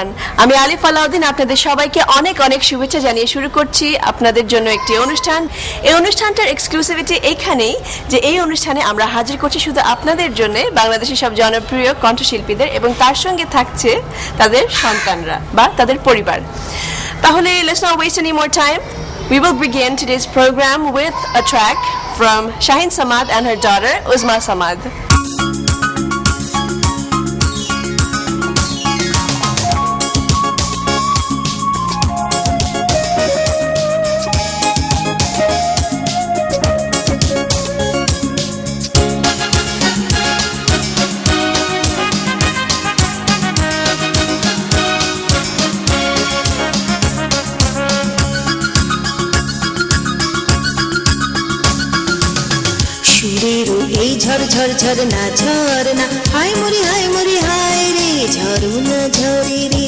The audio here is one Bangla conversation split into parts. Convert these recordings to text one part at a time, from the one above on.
এভরিওয়ান, আমি আলিফ আলাউদ্দিন আপনাদের সবাইকে অনেক অনেক শুভেচ্ছা জানিয়ে শুরু করছি আপনাদের জন্য একটি অনুষ্ঠান। এই অনুষ্ঠানটার এক্সক্লুসিভিটি এইখানেই যে এই অনুষ্ঠানে আমরা হাজির করছি শুধু আপনাদের জন্য বাংলাদেশের সব জনপ্রিয় কণ্ঠশিল্পীদের এবং তার সঙ্গে থাকছে তাদের সন্তানরা বা তাদের পরিবার। তাহলে let's not waste any more time. We will begin today's program with a track from Shaheen Samad and her daughter Uzma Samad. ঝর ঝর ঝরনা ঝরনা হায় মরি হায় রে ঝরনা ঝরে রে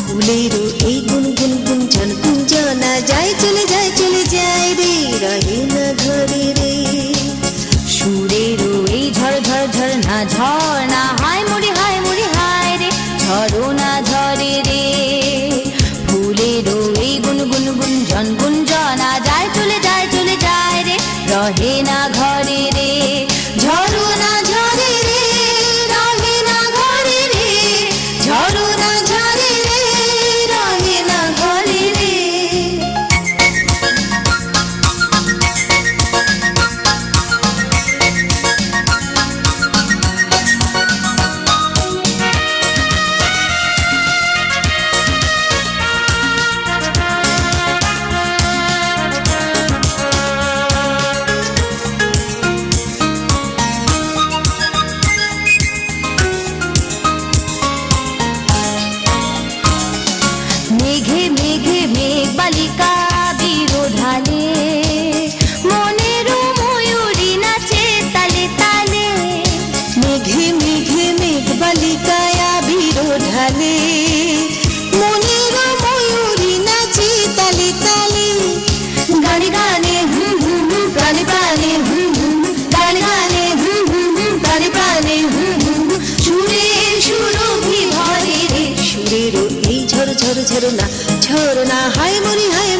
ফুলের এই গুন গুন গুন ঝন গুঞ্জনা যায় চলে যায় রে রহে না ঘরে রে সুরের এই ঝর ঝর ঝরনা ঝরনা হায় মরি হায় রে ঝরনা ঝরে রে ফুলের এই গুন গুন গুন ঝন গুঞ্জনা যায় চলে যায় রে রহে না ঘরে রে ঝরনা ঝরে রে রহে না ঘরে রে ঝরনা ঝরে রে রহে না ঘরে রে মেঘে মেঘে মেঘ বালিকা বিরোধালে মনের ময়ূরী নাচে তালে তালে মেঘে মেঘে মেঘ বালিকায়া বিরোধালে মনের ময়ূরী নাচে তালে তালে গানে গানে হুম হুম হুম প্রাণে প্রাণে হুম হুম গানে গানে হুম হুম হুম প্রাণে প্রাণে হুম হুম সুরে সুরভি ভরে রে সুরের এই ঝর ঝর ঝরনা ঝরনা হায় মরি হায়